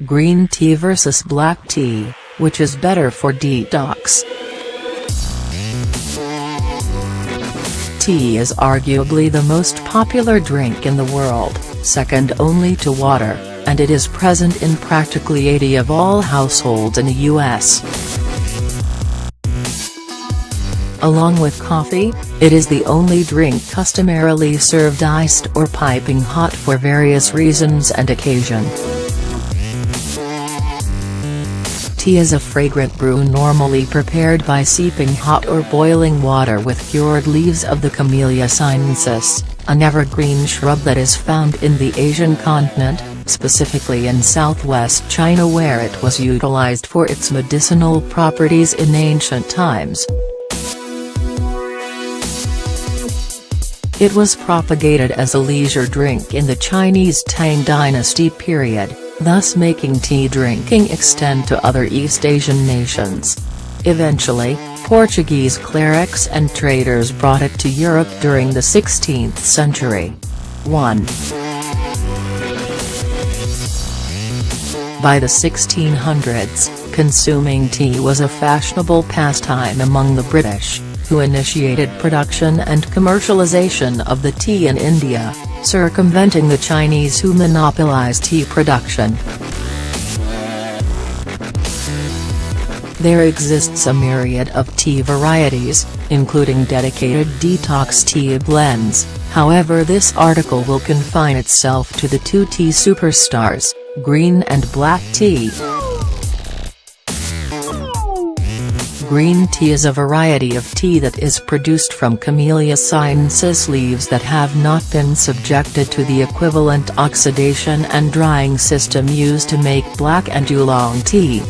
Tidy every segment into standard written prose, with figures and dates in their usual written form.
Green tea versus black tea, which is better for detox? Tea is arguably the most popular drink in the world, second only to water, and it is present in practically 80% of all households in the U.S. Along with coffee, it is the only drink customarily served iced or piping hot for various reasons and occasion. Tea is a fragrant brew normally prepared by steeping hot or boiling water with cured leaves of the Camellia sinensis, an evergreen shrub that is found in the Asian continent, specifically in southwest China where it was utilized for its medicinal properties in ancient times. It was propagated as a leisure drink in the Chinese Tang dynasty period, thus making tea drinking extend to other East Asian nations. Eventually, Portuguese clerics and traders brought it to Europe during the 16th century. 1. By the 1600s, consuming tea was a fashionable pastime among the British, who initiated production and commercialization of the tea in India, circumventing the Chinese who monopolized tea production. There exists a myriad of tea varieties, including dedicated detox tea blends, however this article will confine itself to the two tea superstars, green and black tea. Green tea is a variety of tea that is produced from Camellia sinensis leaves that have not been subjected to the equivalent oxidation and drying system used to make black and oolong tea.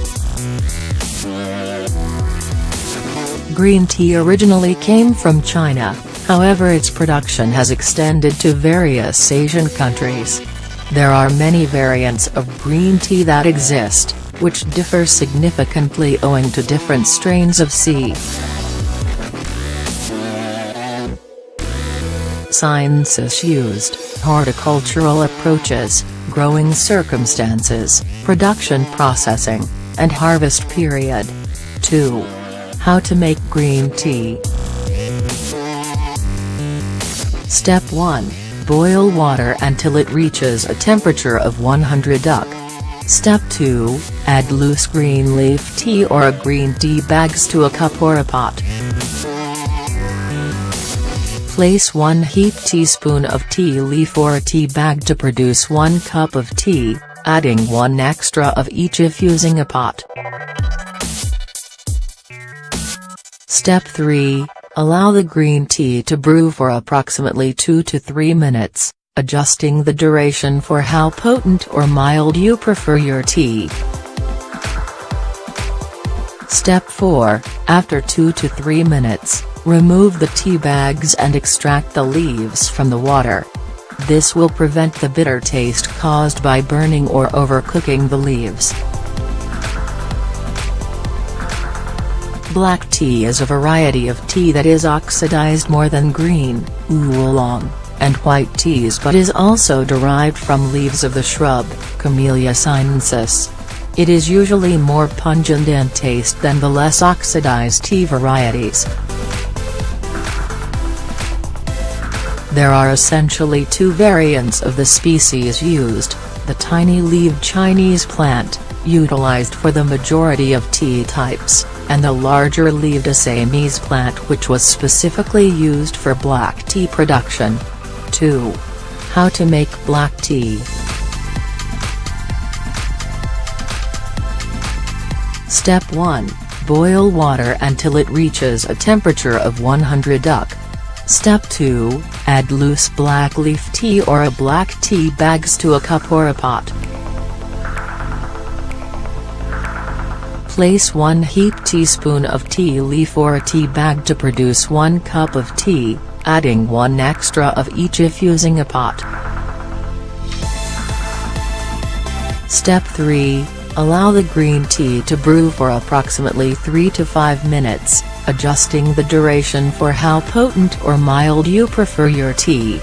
Green tea originally came from China, however its production has extended to various Asian countries. There are many variants of green tea that exist, which differ significantly owing to different strains of tea. Sinensis used, horticultural approaches, growing circumstances, production processing, and harvest period. 2. How to make green tea. Step 1. Boil water until it reaches a temperature of 100 degrees. Step 2. Add loose green leaf tea or a green tea bags to a cup or a pot. Place 1 heaped teaspoon of tea leaf or a tea bag to produce 1 cup of tea, adding 1 extra of each if using a pot. Step 3. Allow the green tea to brew for approximately 2 to 3 minutes, adjusting the duration for how potent or mild you prefer your tea. Step 4. After 2 to 3 minutes, remove the tea bags and extract the leaves from the water. This will prevent the bitter taste caused by burning or overcooking the leaves. Black tea is a variety of tea that is oxidized more than green, oolong, and white teas but is also derived from leaves of the shrub, Camellia sinensis. It is usually more pungent in taste than the less oxidized tea varieties. There are essentially 2 variants of the species used, the tiny-leaved Chinese plant, utilized for the majority of tea types, and the larger-leaved Assamese plant which was specifically used for black tea production. 2. How to make black tea. Step 1. Boil water until it reaches a temperature of 100 degrees. Step 2. Add loose black leaf tea or a black tea bags to a cup or a pot. Place 1 heaped teaspoon of tea leaf or a tea bag to produce 1 cup of tea, adding 1 extra of each if using a pot. Step 3. Allow the green tea to brew for approximately 3 to 5 minutes, adjusting the duration for how potent or mild you prefer your tea.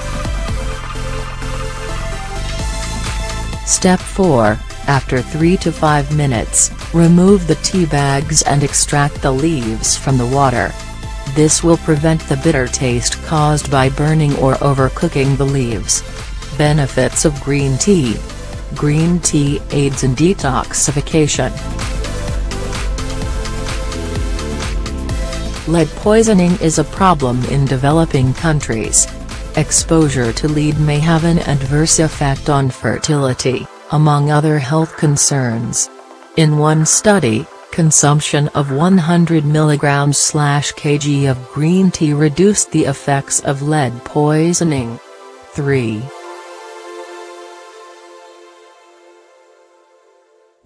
Step 4. After 3 to 5 minutes, remove the tea bags and extract the leaves from the water. This will prevent the bitter taste caused by burning or overcooking the leaves. Benefits of green tea. Green tea aids in detoxification. Lead poisoning is a problem in developing countries. Exposure to lead may have an adverse effect on fertility, among other health concerns. In one study, consumption of 100 mg/kg of green tea reduced the effects of lead poisoning. 3.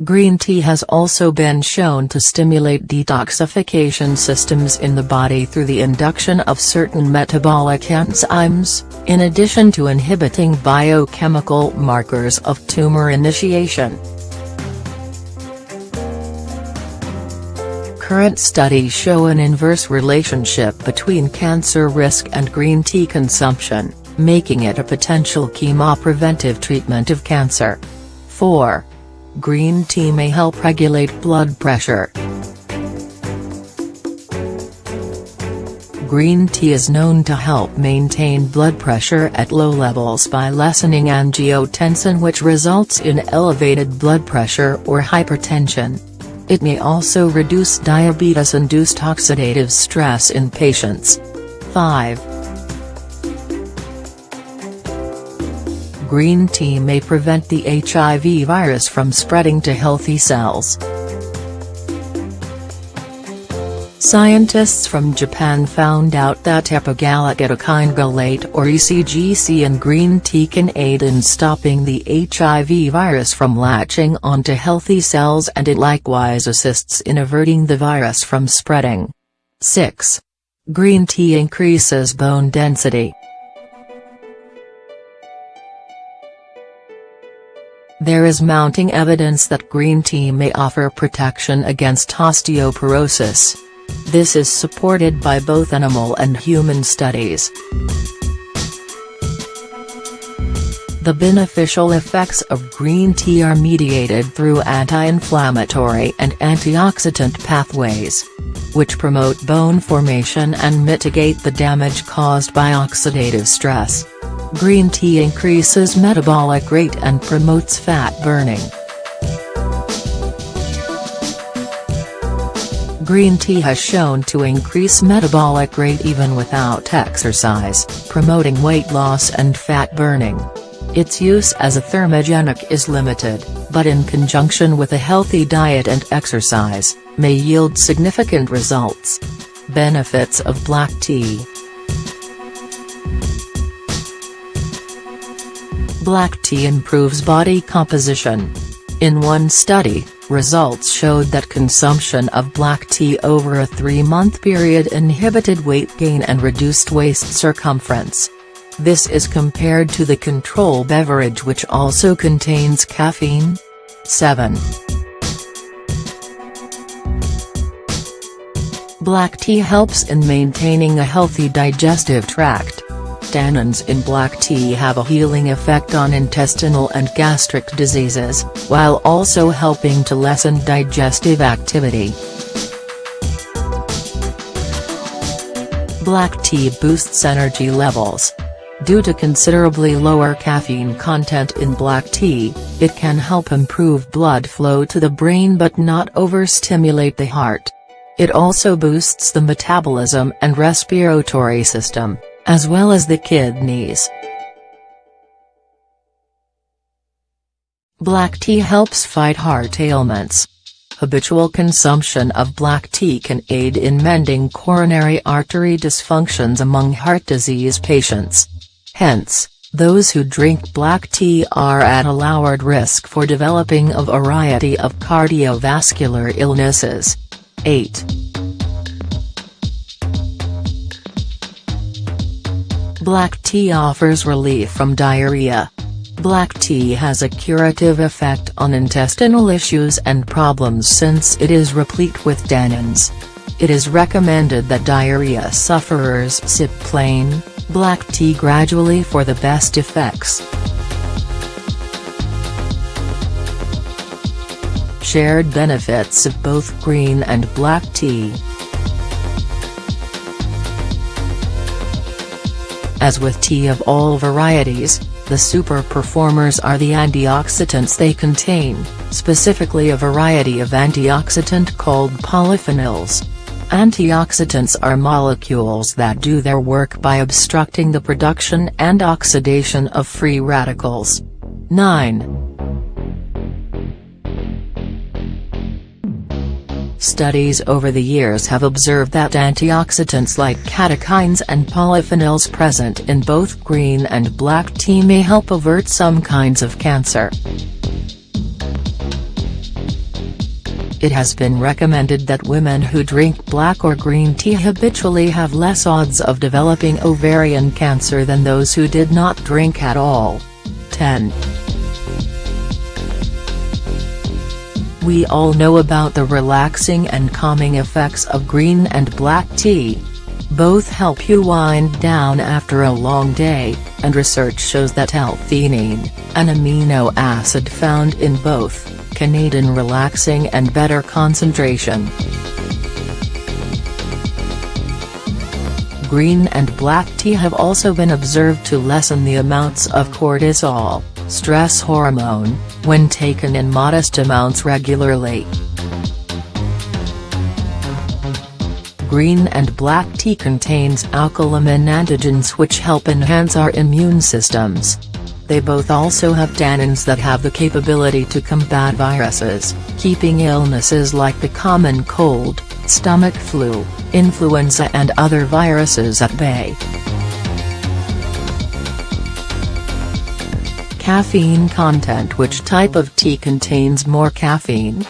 Green tea has also been shown to stimulate detoxification systems in the body through the induction of certain metabolic enzymes, in addition to inhibiting biochemical markers of tumor initiation. Current studies show an inverse relationship between cancer risk and green tea consumption, making it a potential chemopreventive treatment of cancer. 4. Green tea may help regulate blood pressure. Green tea is known to help maintain blood pressure at low levels by lessening angiotensin, which results in elevated blood pressure or hypertension. It may also reduce diabetes-induced oxidative stress in patients. 5. Green tea may prevent the HIV virus from spreading to healthy cells. Scientists from Japan found out that epigallocatechinoglycolate or ECGC in green tea can aid in stopping the HIV virus from latching onto healthy cells, and it likewise assists in averting the virus from spreading. 6. Green tea increases bone density. There is mounting evidence that green tea may offer protection against osteoporosis. This is supported by both animal and human studies. The beneficial effects of green tea are mediated through anti-inflammatory and antioxidant pathways, which promote bone formation and mitigate the damage caused by oxidative stress. Green tea increases metabolic rate and promotes fat burning. Green tea has shown to increase metabolic rate even without exercise, promoting weight loss and fat burning. Its use as a thermogenic is limited, but in conjunction with a healthy diet and exercise, may yield significant results. Benefits of black tea. Black tea improves body composition. In one study, results showed that consumption of black tea over a 3-month period inhibited weight gain and reduced waist circumference. This is compared to the control beverage, which also contains caffeine. 7. Black tea helps in maintaining a healthy digestive tract. Tannins in black tea have a healing effect on intestinal and gastric diseases, while also helping to lessen digestive activity. Black tea boosts energy levels. Due to considerably lower caffeine content in black tea, it can help improve blood flow to the brain but not overstimulate the heart. It also boosts the metabolism and respiratory system, as well as the kidneys. Black tea helps fight heart ailments. Habitual consumption of black tea can aid in mending coronary artery dysfunctions among heart disease patients. Hence, those who drink black tea are at a lowered risk for developing a variety of cardiovascular illnesses. 8. Black tea offers relief from diarrhea. Black tea has a curative effect on intestinal issues and problems since it is replete with tannins. It is recommended that diarrhea sufferers sip plain, black tea gradually for the best effects. shared benefits of both green and black tea. As with tea of all varieties, the super performers are the antioxidants they contain, specifically a variety of antioxidant called polyphenols. Antioxidants are molecules that do their work by obstructing the production and oxidation of free radicals. 9. Studies over the years have observed that antioxidants like catechins and polyphenols present in both green and black tea may help avert some kinds of cancer. It has been recommended that women who drink black or green tea habitually have less odds of developing ovarian cancer than those who did not drink at all. 10. We all know about the relaxing and calming effects of green and black tea. Both help you wind down after a long day, and research shows that L-theanine, an amino acid found in both, can aid in relaxing and better concentration. Green and black tea have also been observed to lessen the amounts of cortisol, stress hormone, when taken in modest amounts regularly. Green and black tea contains alkylamine antigens which help enhance our immune systems. They both also have tannins that have the capability to combat viruses, keeping illnesses like the common cold, stomach flu, influenza and other viruses at bay. Caffeine content. Which type of tea contains more caffeine?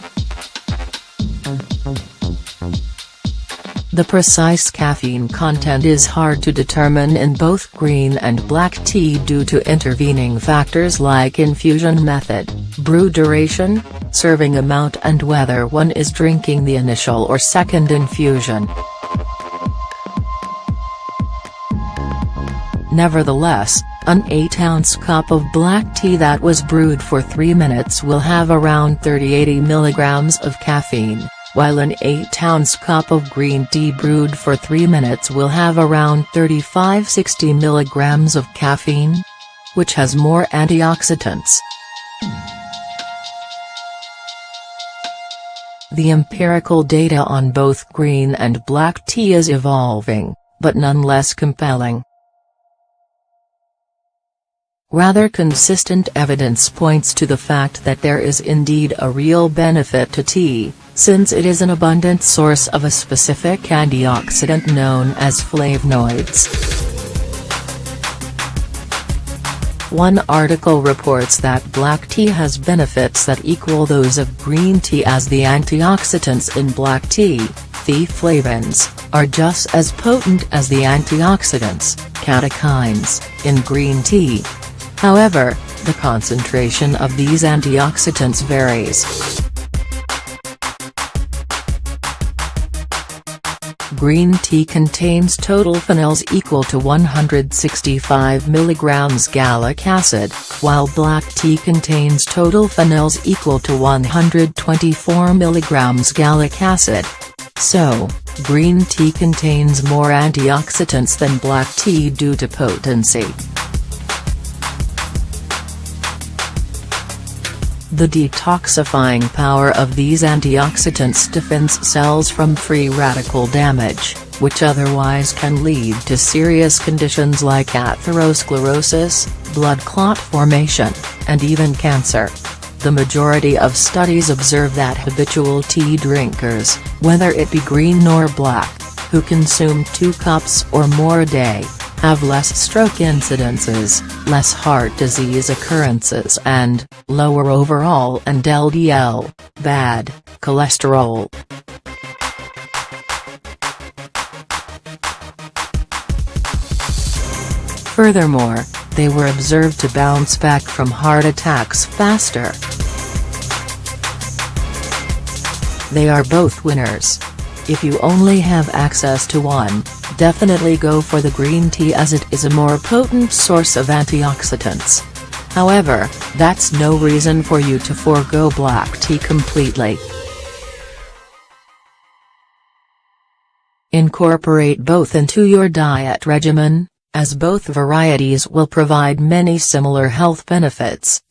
The precise caffeine content is hard to determine in both green and black tea due to intervening factors like infusion method, brew duration, serving amount and whether one is drinking the initial or second infusion. Nevertheless, an 8-ounce cup of black tea that was brewed for 3 minutes will have around 30–80 mg of caffeine, while an 8-ounce cup of green tea brewed for 3 minutes will have around 35–60 mg of caffeine. Which has more antioxidants? The empirical data on both green and black tea is evolving, but none less compelling. Rather consistent evidence points to the fact that there is indeed a real benefit to tea, since it is an abundant source of a specific antioxidant known as flavonoids. One article reports that black tea has benefits that equal those of green tea, as the antioxidants in black tea, the flavins, are just as potent as the antioxidants, catechins, in green tea. However, the concentration of these antioxidants varies. Green tea contains total phenols equal to 165 mg gallic acid, while black tea contains total phenols equal to 124 mg gallic acid. So, green tea contains more antioxidants than black tea due to potency. The detoxifying power of these antioxidants defends cells from free radical damage, which otherwise can lead to serious conditions like atherosclerosis, blood clot formation, and even cancer. The majority of studies observe that habitual tea drinkers, whether it be green or black, who consume 2 cups or more a day, have less stroke incidences, less heart disease occurrences and lower overall and LDL, bad, cholesterol. Furthermore, they were observed to bounce back from heart attacks faster. They are both winners. If you only have access to one, definitely go for the green tea as it is a more potent source of antioxidants. However, that's no reason for you to forego black tea completely. Incorporate both into your diet regimen, as both varieties will provide many similar health benefits.